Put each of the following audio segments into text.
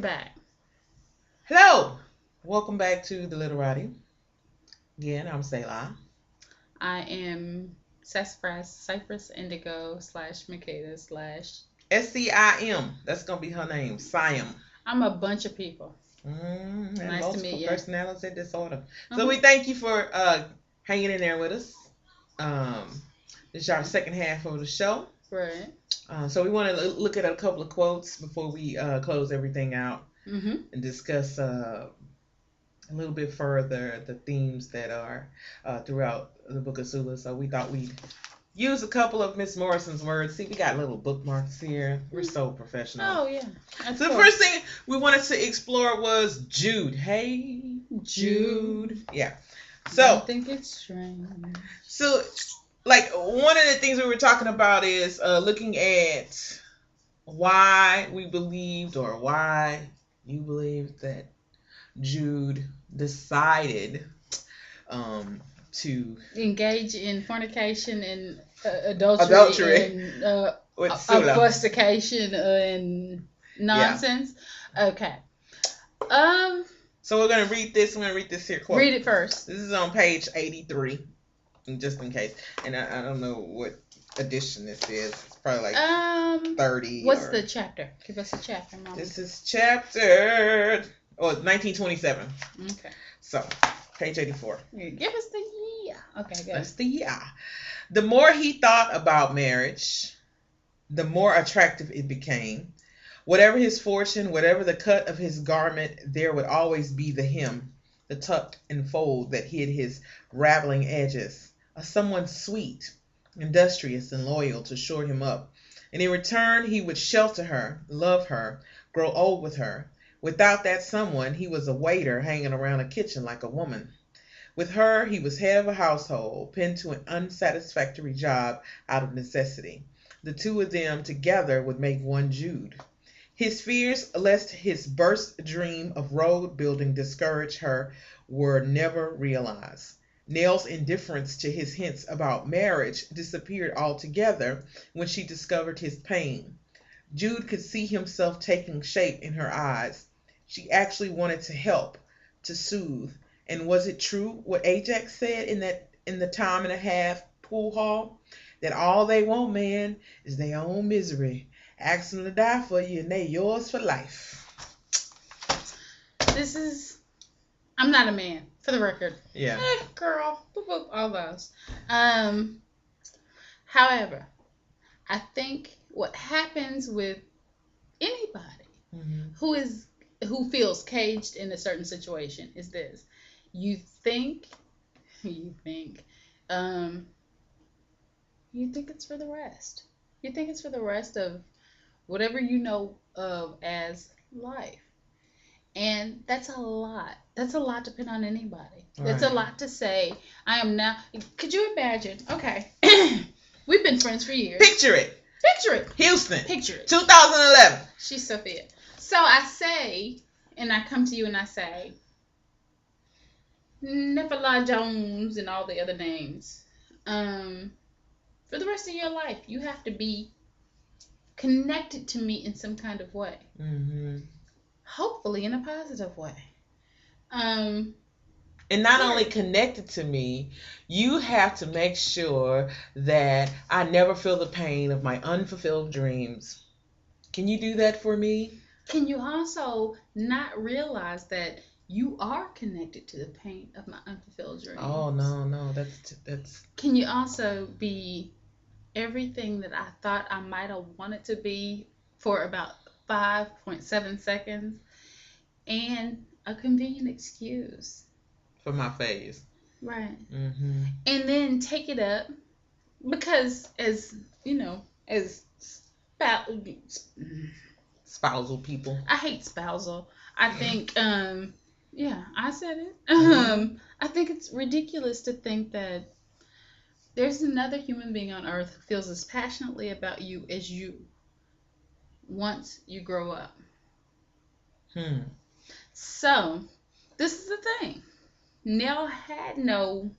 back. Hello! Welcome back to the LiteraTea. Again, I'm Sula. I am Sassafras, Cypress Indigo / Makeda / SCIM. That's going to be her name. Siam. I'm a bunch of people. And Nice to meet multiple you. personality disorder. So we thank you for hanging in there with us. This is our second half of the show. Right. So we want to look at a couple of quotes before we close everything out and discuss a little bit further the themes that are throughout the book of Sula. So we thought we'd use a couple of Miss Morrison's words. See, we got little bookmarks here. We're so professional. Oh, yeah. So the first thing we wanted to explore was Jude. Hey, Jude. Yeah. So I think it's strange. So, like, one of the things we were talking about is looking at why we believed or why you believed that Jude decided to engage in fornication and adultery and with Sula. Obfuscation and nonsense. Yeah. Okay. So we're gonna read this. I'm gonna read this here quote. Read it first. This is on page 83, just in case. And I don't know what edition this is. It's probably like 30. What's the chapter? Give us a chapter, Mama. This is chapter 1927. Okay. So page 84. Give us the year. Okay, good. That's the year. The more he thought about marriage, the more attractive it became. Whatever his fortune, whatever the cut of his garment, there would always be the hem, the tuck and fold that hid his raveling edges. Someone sweet, industrious, and loyal to shore him up. And in return, he would shelter her, love her, grow old with her. Without that someone, he was a waiter hanging around a kitchen like a woman. With her, he was head of a household, pinned to an unsatisfactory job out of necessity. The two of them together would make one Jude. His fears lest his burst dream of road building discourage her were never realized. Nell's indifference to his hints about marriage disappeared altogether when she discovered his pain. Jude could see himself taking shape in her eyes. She actually wanted to help, to soothe. And was it true what Ajax said in the time and a half pool hall? That all they want, man, is their own misery. Ask them to die for you and they yours for life. I'm not a man, for the record. Yeah. Girl, boop, boop, all those. However, I think what happens with anybody who feels caged in a certain situation is this. You think it's for the rest. You think it's for the rest of whatever you know of as life. And that's a lot. That's a lot to put on anybody. Right. That's a lot to say. I am now. Could you imagine? Okay. We've been friends for years. Picture it. Houston. Picture it. 2011. She's Sophia. So I say, and I come to you and I say, Nephala Jones and all the other names. For the rest of your life, you have to be connected to me in some kind of way. Hopefully in a positive way. And not only connected to me, you have to make sure that I never feel the pain of my unfulfilled dreams. Can you do that for me? Can you also not realize that you are connected to the pain of my unfulfilled dreams? Oh, no. That's. Can you also be everything that I thought I might have wanted to be for about 5.7 seconds and a convenient excuse for my phase? Right. And then take it up because as spousal people. I hate spousal. I think I said it. I think it's ridiculous to think that there's another human being on earth who feels as passionately about you as you once you grow up. So, this is the thing. Nell had no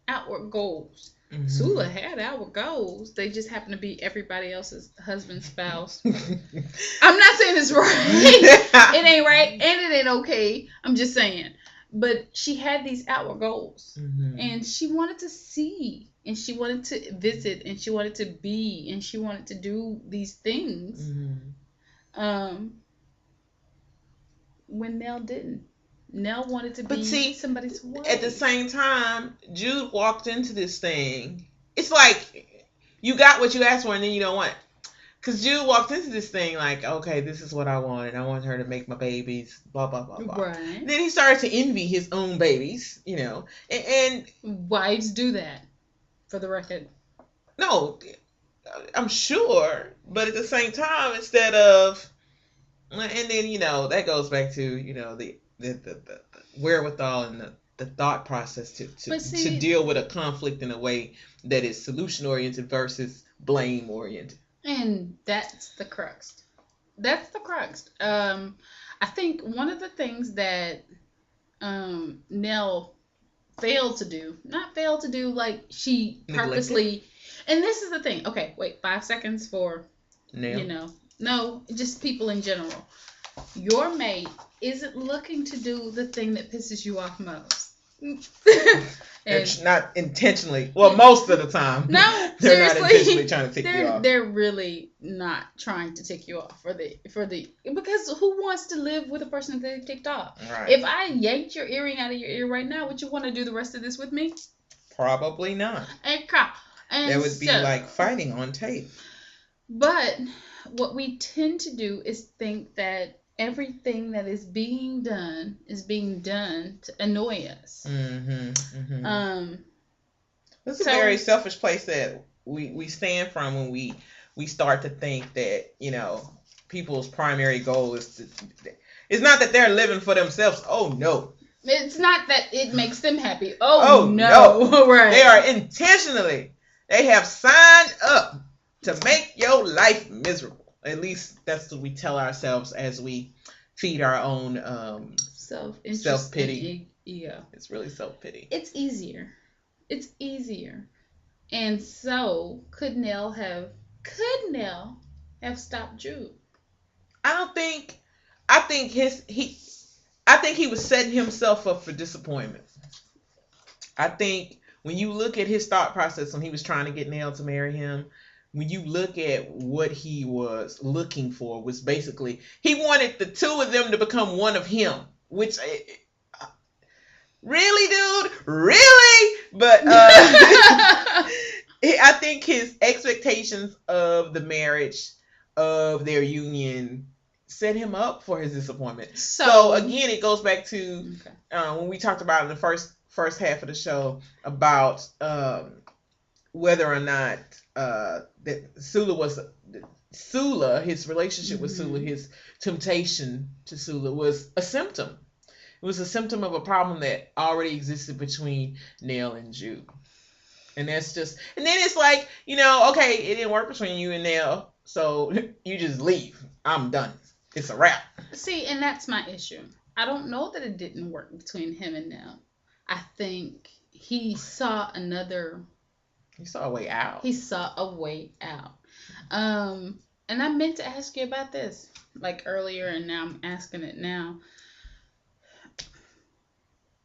outward goals. Sula had our goals. They just happen to be everybody else's husband, spouse. I'm not saying it's right. It ain't right and it ain't okay. I'm just saying. But she had these outward goals. And she wanted to see. And she wanted to visit. And she wanted to be. And she wanted to do these things. When Nell didn't. Nell wanted to be somebody's wife. At the same time, Jude walked into this thing. It's like you got what you asked for and then you don't want it. Because Jude walked into this thing like, okay, this is what I wanted. I want her to make my babies, blah, blah, blah, blah. Right. Then he started to envy his own babies, you know. And wives do that, for the record. No, I'm sure. But at the same time, instead of... And then, you know, that goes back to, you know, the wherewithal and the thought process to deal with a conflict in a way that is solution oriented versus blame oriented. And that's the crux. I think one of the things that Nell failed to do, like she purposely, and this is the thing. Okay, wait, 5 seconds for Nell. You know, no, just people in general. Your mate isn't looking to do the thing that pisses you off most. It's not intentionally. Well, most of the time. No, they're seriously, not intentionally trying to tick you off. They're really not trying to tick you off because who wants to live with a person that they ticked off? Right. If I yanked your earring out of your ear right now, would you want to do the rest of this with me? Probably not. And that would be like fighting on tape. But what we tend to do is think that everything that is being done to annoy us. It's a very selfish place that we stand from when we start to think that, you know, people's primary goal is it's not that they're living for themselves. Oh no. It's not that it makes them happy. Oh no. Right. They are they have signed up to make your life miserable. At least that's what we tell ourselves as we feed our own self-pity. Ego. It's really self-pity. It's easier. And so, could Nell have stopped Jude? I think he was setting himself up for disappointment. I think when you look at his thought process when he was trying to get Nell to marry him, when you look at what he was looking for, was basically he wanted the two of them to become one of him. Which, really, dude, really? But I think his expectations of the marriage, of their union, set him up for his disappointment. So again, it goes back to when we talked about in the first half of the show about whether or not that Sula, his relationship with Sula, his temptation to Sula was a symptom. It was a symptom of a problem that already existed between Nell and Jude. And that's just, and then it's like, you know, okay, it didn't work between you and Nell, so you just leave. I'm done. It's a wrap. See, and that's my issue. I don't know that it didn't work between him and Nell. I think he saw a way out. And I meant to ask you about this like earlier, and now I'm asking it now.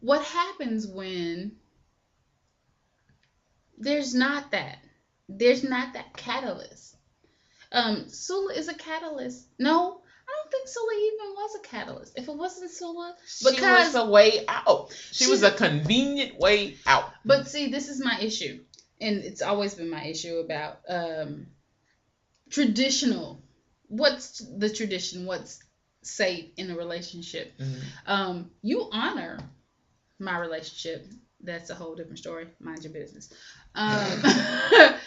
What happens when there's not that catalyst? Sula is a catalyst. No, I don't think Sula even was a catalyst. If it wasn't Sula, she was a way out. She was a convenient way out. But see, this is my issue. And it's always been my issue about traditional. What's the tradition? What's safe in a relationship? You honor my relationship. That's a whole different story. Mind your business. But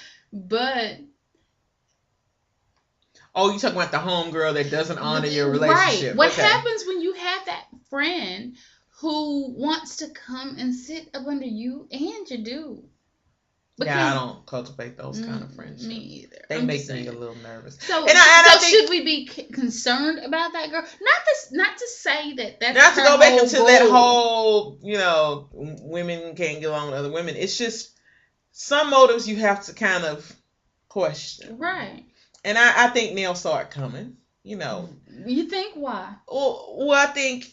you talking about the homegirl that doesn't honor your relationship? Right. What happens when you have that friend who wants to come and sit up under you and your dude? Because I don't cultivate those kind of friendships. Me either. They make me a little nervous. So I think, should we be concerned about that girl? Not to say that's not to go back into that whole, you know, women can't get along with other women. It's just some motives you have to kind of question. Right. And I think Nell saw it coming. You know. You think why? Well, I think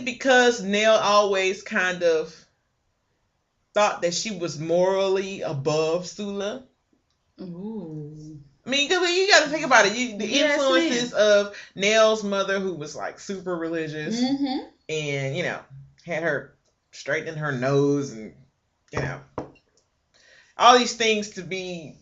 because Nell always kind of thought that she was morally above Sula. Ooh. I mean, cause you got to think about it. The Yes, influences of Nell's mother, who was like super religious, Mm-hmm. and had her straightening her nose, and all these things to be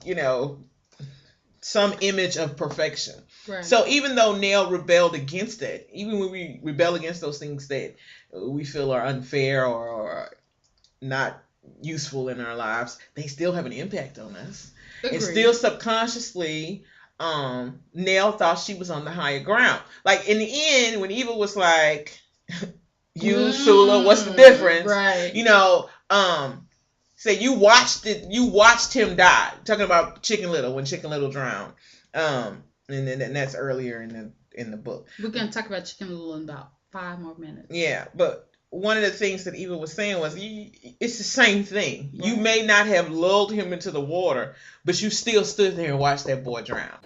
some image of perfection. Right. So even though Nell rebelled against it, even when we rebel against those things that we feel are unfair or not useful in our lives, they still have an impact on us. Agreed. And still subconsciously, Nell thought she was on the higher ground. Like in the end, when Eva was like, "You, Sula, what's the difference?" Right. Say you watched him die. Talking about Chicken Little, when Chicken Little drowned. And that's earlier in the book. We're gonna talk about Chicken Little in about 5 more minutes. Yeah, but one of the things that Eva was saying was, it's the same thing. Right. You may not have lulled him into the water, but you still stood there and watched that boy drown.